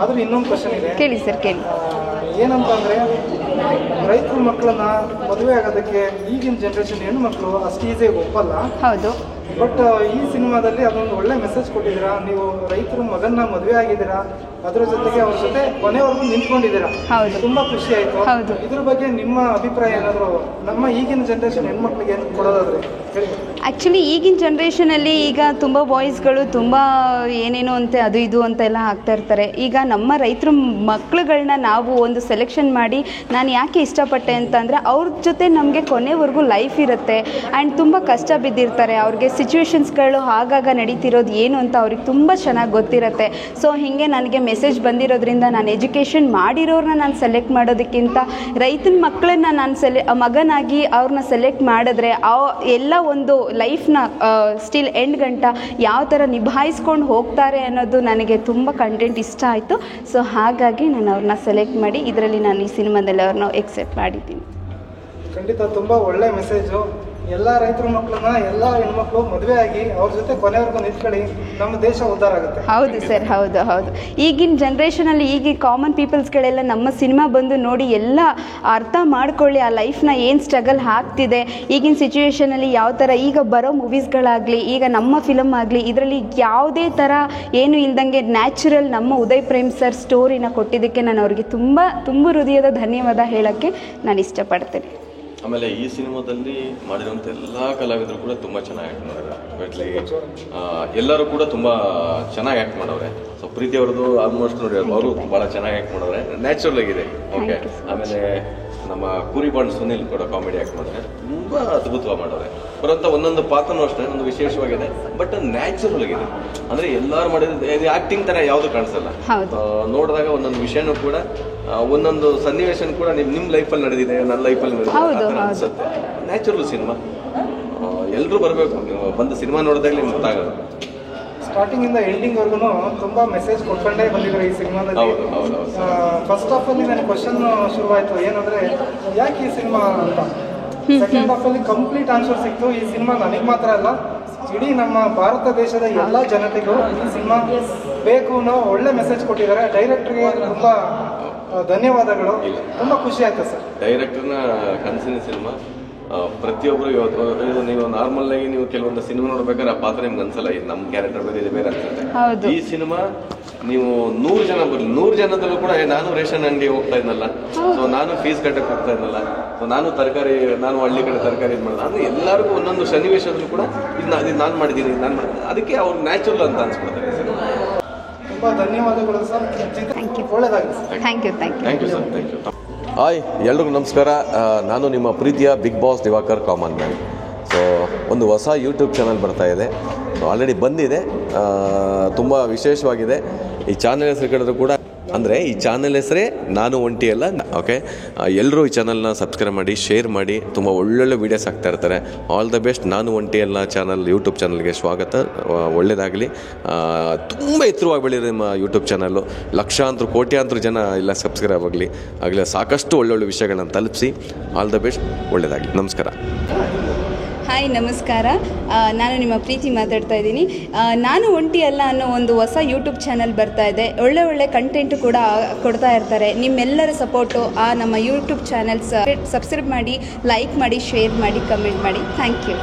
ಆದ್ರೆ ಇನ್ನೊಂದು ಕ್ವಶನ್ ಇದೆ, ಕೇಳಿ ಸರ್ ಕೇಳಿ. ಏನಂತಂದ್ರೆ ರೈತರ ಮಕ್ಕಳನ್ನ ಮದುವೆ ಆಗೋದಕ್ಕೆ ಈಗಿನ ಜನರೇಷನ್ ಹೆಣ್ಣು ಮಕ್ಕಳು ಅಷ್ಟು ಈಸಿಯಾಗಿ ಒಪ್ಪಲ್ಲ. ಹೌದು. ಬಟ್ ಈ ಸಿನಿಮಾದಲ್ಲಿ ಅದೊಂದು ಒಳ್ಳೆ ಮೆಸೇಜ್ ಕೊಟ್ಟಿದ್ದೀರಾ. ನೀವು ರೈತರ ಮಗನ್ನ ಮದುವೆ ಆಗಿದ್ದೀರಾ, ಅದ್ರ ಜೊತೆಗೆ ಅವ್ರ ಜೊತೆ ಕೊನೆವರೆಗೂ ನಿಂತ್ಕೊಂಡಿದ್ದೀರಾ. ತುಂಬಾ ಖುಷಿ ಆಯ್ತು. ಇದ್ರ ಬಗ್ಗೆ ನಿಮ್ಮ ಅಭಿಪ್ರಾಯ ಏನಾದ್ರು ನಮ್ಮ ಈಗಿನ ಜನರೇಷನ್ ಹೆಣ್ಮಕ್ಳಿಗೆ ಏನು ಕೊಡೋದಾದ್ರೆ ಹೇಳಿ. ಆ್ಯಕ್ಚುಲಿ ಈಗಿನ ಜನ್ರೇಷನಲ್ಲಿ ಈಗ ತುಂಬ ಬಾಯ್ಸ್ಗಳು ತುಂಬ ಏನೇನೋ ಅಂತೆ ಅದು ಇದು ಅಂತೆಲ್ಲ ಆಗ್ತಾ ಇರ್ತಾರೆ. ಈಗ ನಮ್ಮ ರೈತರ ಮಕ್ಳುಗಳನ್ನ ನಾವು ಒಂದು ಸೆಲೆಕ್ಷನ್ ಮಾಡಿ ನಾನು ಯಾಕೆ ಇಷ್ಟಪಟ್ಟೆ ಅಂತಂದರೆ ಅವ್ರ ಜೊತೆ ನಮಗೆ ಕೊನೆವರೆಗೂ ಲೈಫ್ ಇರುತ್ತೆ. ಆ್ಯಂಡ್ ತುಂಬ ಕಷ್ಟ ಬಿದ್ದಿರ್ತಾರೆ. ಅವ್ರಿಗೆ ಸಿಚುವೇಶನ್ಸ್ಗಳು ಆಗಾಗ ನಡೀತಿರೋದು ಏನು ಅಂತ ಅವ್ರಿಗೆ ತುಂಬ ಚೆನ್ನಾಗಿ ಗೊತ್ತಿರುತ್ತೆ. ಸೊ ಹೀಗೆ ನನಗೆ ಮೆಸೇಜ್ ಬಂದಿರೋದ್ರಿಂದ ನಾನು ಎಜುಕೇಷನ್ ಮಾಡಿರೋರನ್ನ ನಾನು ಸೆಲೆಕ್ಟ್ ಮಾಡೋದಕ್ಕಿಂತ ರೈತನ ಮಕ್ಕಳನ್ನ ನಾನು ಮಗನಾಗಿ ಅವ್ರನ್ನ ಸೆಲೆಕ್ಟ್ ಮಾಡಿದ್ರೆ ಎಲ್ಲ ಒಂದು ಲೈಫ್ನ ಸ್ಟಿಲ್ ಎಂಡ್ ಗಂಟ ಯಾವ ಥರ ನಿಭಾಯಿಸ್ಕೊಂಡು ಹೋಗ್ತಾರೆ ಅನ್ನೋದು ನನಗೆ ತುಂಬ ಕಂಟೆಂಟ್ ಇಷ್ಟ ಆಯಿತು. ಸೊ ಹಾಗಾಗಿ ನಾನು ಅವ್ರನ್ನ ಸೆಲೆಕ್ಟ್ ಮಾಡಿ ಇದರಲ್ಲಿ ನಾನು ಈ ಸಿನಿಮಾದಲ್ಲಿ ಅವ್ರನ್ನ ಎಕ್ಸೆಪ್ಟ್ ಮಾಡಿದ್ದೀನಿ. ಖಂಡಿತ ತುಂಬ ಒಳ್ಳೆ ಮೆಸೇಜು. ಎಲ್ಲ ರೈತರ ಮಕ್ಕಳನ್ನ ಎಲ್ಲ ಹೆಣ್ಮಕ್ಳು ಮದುವೆ ಆಗಿ ಅವ್ರ ಜೊತೆ ಕೊನೆವರೆಗೂ ನಿಂತ್ಕೊಳ್ಳಿ, ನಮ್ಮ ದೇಶ ಉದ್ಧಾರ ಆಗುತ್ತೆ. ಹೌದು ಸರ್, ಹೌದು ಹೌದು. ಈಗಿನ ಜನ್ರೇಷನಲ್ಲಿ ಈಗ ಕಾಮನ್ ಪೀಪಲ್ಸ್ಗಳೆಲ್ಲ ನಮ್ಮ ಸಿನಿಮಾ ಬಂದು ನೋಡಿ ಎಲ್ಲ ಅರ್ಥ ಮಾಡ್ಕೊಳ್ಳಿ, ಆ ಲೈಫ್ನ ಏನು ಸ್ಟ್ರಗಲ್ ಆಗ್ತಿದೆ ಈಗಿನ ಸಿಚುವೇಷನಲ್ಲಿ, ಯಾವ ಥರ ಈಗ ಬರೋ ಮೂವೀಸ್ಗಳಾಗಲಿ ಈಗ ನಮ್ಮ ಫಿಲಮ್ ಆಗಲಿ ಇದರಲ್ಲಿ ಯಾವುದೇ ಥರ ಏನು ಇಲ್ದಂಗೆ ನ್ಯಾಚುರಲ್ ನಮ್ಮ ಉದಯ್ ಪ್ರೇಮ್ ಸರ್ ಸ್ಟೋರಿನ ಕೊಟ್ಟಿದ್ದಕ್ಕೆ ನಾನು ಅವ್ರಿಗೆ ತುಂಬ ಹೃದಯದ ಧನ್ಯವಾದ ಹೇಳೋಕ್ಕೆ ನಾನು ಇಷ್ಟಪಡ್ತೇನೆ. ಆಮೇಲೆ ಈ ಸಿನಿಮಾದಲ್ಲಿ ಮಾಡಿರೋಂಥ ಎಲ್ಲ ಕಲಾವಿದರು ಕೂಡ ತುಂಬ ಚೆನ್ನಾಗಿ ಆ್ಯಕ್ಟ್ ಮಾಡಿದ್ದಾರೆ. ಎಲ್ಲರೂ ಕೂಡ ತುಂಬ ಚೆನ್ನಾಗಿ ಆ್ಯಕ್ಟ್ ಮಾಡವ್ರೆ. ಸೊ ಪ್ರೀತಿ ಅವ್ರದ್ದು ಆಲ್ಮೋಸ್ಟ್ ನೋಡಿ ಅವರು ಭಾಳ ಚೆನ್ನಾಗಿ ಆ್ಯಕ್ಟ್ ಮಾಡವ್ರೆ, ನ್ಯಾಚುರಲ್ ಆಗಿದೆ. ಓಕೆ. ಆಮೇಲೆ ನಮ್ಮ ಕುರಿಬಾಂಡ್ ಸುನಿಲ್ ಕೂಡ ಕಾಮಿಡಿ ಆ್ಯಕ್ಟ್ ಮಾಡಿದ್ರೆ ತುಂಬ ಅದ್ಭುತವಾಗಿ ಮಾಡವ್ರೆ. ಬರೋಂಥ ಒಂದೊಂದು ಪಾತ್ರನೂ ಅಷ್ಟೇ ಒಂದು ವಿಶೇಷವಾಗಿದೆ, ಬಟ್ ನ್ಯಾಚುರಲ್ ಆಗಿದೆ. ಅಂದರೆ ಎಲ್ಲರೂ ಮಾಡಿದ್ರೆ ಇದು ಆ್ಯಕ್ಟಿಂಗ್ ಥರ ಯಾವುದು ಕಾಣಿಸಲ್ಲ. ನೋಡಿದಾಗ ಒಂದೊಂದು ವಿಷಯನೂ ಕೂಡ ಒಂದೊಂದು ಸನ್ನಿವೇಶ ಕೂಡ ನಿಮ್ಮ ಲೈಫಲ್ಲಿ ನಡೆದಿದೆ, ನನ್ನ ಲೈಫಲ್ಲಿ ನಡೆದಿದೆ ಅನ್ಸುತ್ತೆ. ನ್ಯಾಚುರಲ್ ಸಿನಿಮಾ, ಎಲ್ಲರೂ ಬರಬೇಕು. ಬಂದು ಸಿನಿಮಾ ನೋಡಿದಾಗಲೇ ನಿಮ್ಗೆ ಗೊತ್ತಾಗೋದು. ಸ್ಟಾರ್ಟಿಂಗ್ ಇಂದ ಎಂಡಿಂಗ್ ವರ್ಗು ತುಂಬಾ ಮೆಸೇಜ್ ಕೊಟ್ಕೊಂಡೇ ಬಂದಿದ್ರು ಈ ಸಿನಿಮಾದಲ್ಲಿ. ಫಸ್ಟ್ ಹಾಫ್ ಅಲ್ಲಿ ನನಗೆ ಕ್ವಶನ್ ಶುರುವಾಯಿತು, ಏನಂದ್ರೆ ಯಾಕೆ ಈ ಸಿನಿಮಾ ಅಂತ. ಸೆಕೆಂಡ್ ಹಾಫ್ ಅಲ್ಲಿ ಕಂಪ್ಲೀಟ್ ಆನ್ಸರ್ ಸಿಕ್ತು. ಈ ಸಿನಿಮಾ ನನಗೆ ಮಾತ್ರ ಅಲ್ಲ, ಇಡೀ ನಮ್ಮ ಭಾರತ ದೇಶದ ಎಲ್ಲ ಜನತೆಗೂ ಈ ಸಿನಿಮಾ ಬೇಕು ಅನ್ನೋ ಒಳ್ಳೆ ಮೆಸೇಜ್ ಕೊಟ್ಟಿದ್ದಾರೆ. ಡೈರೆಕ್ಟರ್ಗೆ ತುಂಬಾ ಧನ್ಯವಾದಗಳು. ತುಂಬಾ ಖುಷಿ ಆಯ್ತು ಸರ್. ಡೈರೆಕ್ಟರ್ನ ಕನಸಿನ ಸಿನಿಮಾ. ಪ್ರತಿಯೊಬ್ಬರು ಇವತ್ತು ನೀವು ನಾರ್ಮಲ್ ಆಗಿ ನೀವು ಕೆಲವೊಂದು ಸಿನಿಮಾ ನೋಡ್ಬೇಕಾದ್ರೆ ಆ ಪಾತ್ರ ನಿಮ್ಗೆ ಅನ್ಸಲ್ಲ, ಇದು ನಮ್ಮ ಕ್ಯಾರೆಕ್ಟರ್ ಬೇರೆ ಇದೆ ಬೇರೆ ಅನ್ಸುತ್ತೆ. ಈ ಸಿನಿಮಾ ನೀವು 100 ಜನ ಬರಲಿ, 100 ಜನದಲ್ಲೂ ಕೂಡ ನಾನು ರೇಷನ್ ಅಂಗಡಿ ಹೋಗ್ತಾ ಇದ್ನಲ್ಲ, ಸೊ ನಾನು ಫೀಸ್ ಕಟ್ಟಕ್ಕೆ ಹೋಗ್ತಾ ಇದ್ನಲ್ಲ, ಸೊ ನಾನು ಹಳ್ಳಿ ಕಡೆ ತರಕಾರಿ ಇದು ಮಾಡಿದೆ ಅಂದ್ರೆ ಎಲ್ಲರಿಗೂ ಒಂದೊಂದು ಸನ್ನಿವೇಶದಲ್ಲೂ ಕೂಡ ಇದು ನಾನು ಮಾಡಿದ್ದೀನಿ, ಅದಕ್ಕೆ ಅವ್ರು ನ್ಯಾಚುರಲ್ ಅಂತ ಅನ್ಸ್ಬಿಡ್ತಾರೆ. ತುಂಬಾ ಧನ್ಯವಾದಗಳು ಸರ್. ಒಳ್ಳೆದಾಗಲಿ sir. Thank you sir. Thank you. Hi, ಎಲ್ರಿಗೂ ನಮಸ್ಕಾರ. ನಾನು ನಿಮ್ಮ ಪ್ರೀತಿಯ big boss Divakar common man. So ಒಂದು ಹೊಸ ಯೂಟ್ಯೂಬ್ ಚಾನಲ್ ಬರ್ತಾ ಇದೆ. ಸೊ ಆಲ್ರೆಡಿ ಬಂದಿದೆ, ತುಂಬ ವಿಶೇಷವಾಗಿದೆ. ಈ ಚಾನಲ್ ಹೆಸರು ಕೇಳಿದ್ರು ಕೂಡ ಅಂದರೆ ಈ ಚಾನಲ್ ಹೆಸರೇ ನಾನು ಒಂಟಿ ಅಲ್ಲ. ಓಕೆ, ಎಲ್ಲರೂ ಈ ಚಾನಲ್ನ ಸಬ್ಸ್ಕ್ರೈಬ್ ಮಾಡಿ, ಶೇರ್ ಮಾಡಿ. ತುಂಬ ಒಳ್ಳೊಳ್ಳೆ ವೀಡಿಯೋಸ್ ಆಗ್ತಾ ಇರ್ತಾರೆ. All the best. ನಾನು ಒಂಟಿ ಅಲ್ಲ ಚಾನಲ್, ಯೂಟ್ಯೂಬ್ ಚಾನಲ್ಗೆ ಸ್ವಾಗತ. ಒಳ್ಳೆಯದಾಗಲಿ. ತುಂಬ ಎತ್ತರವಾಗಿ ಬೆಳೀರಿ ನಿಮ್ಮ ಯೂಟ್ಯೂಬ್ ಚಾನಲ್ಲು. ಲಕ್ಷಾಂತರ ಕೋಟ್ಯಾಂತರ ಜನ ಎಲ್ಲ ಸಬ್ಸ್ಕ್ರೈಬ್ ಆಗಲಿ ಸಾಕಷ್ಟು ಒಳ್ಳೊಳ್ಳೆ ವಿಷಯಗಳನ್ನ ತಲುಪಿಸಿ. All the best. ಒಳ್ಳೆಯದಾಗಲಿ. ನಮಸ್ಕಾರ. ಹಾಯ್, ನಮಸ್ಕಾರ. ನಾನು ನಿಮ್ಮ ಪ್ರೀತಿ ಮಾತಾಡ್ತಾ ಇದ್ದೀನಿ. ನಾನು ಒಂಟಿ ಅಲ್ಲ ಅನ್ನೋ ಒಂದು ಹೊಸ ಯೂಟ್ಯೂಬ್ ಚಾನಲ್ ಬರ್ತಾ ಇದೆ. ಒಳ್ಳೆ ಕಂಟೆಂಟು ಕೂಡ ಕೊಡ್ತಾ ಇರ್ತಾರೆ. ನಿಮ್ಮೆಲ್ಲರ ಸಪೋರ್ಟು ನಮ್ಮ ಯೂಟ್ಯೂಬ್ ಚಾನಲ್ ಸಬ್ಸ್ಕ್ರೈಬ್ ಮಾಡಿ, ಲೈಕ್ ಮಾಡಿ, ಶೇರ್ ಮಾಡಿ, ಕಮೆಂಟ್ ಮಾಡಿ. Thank you.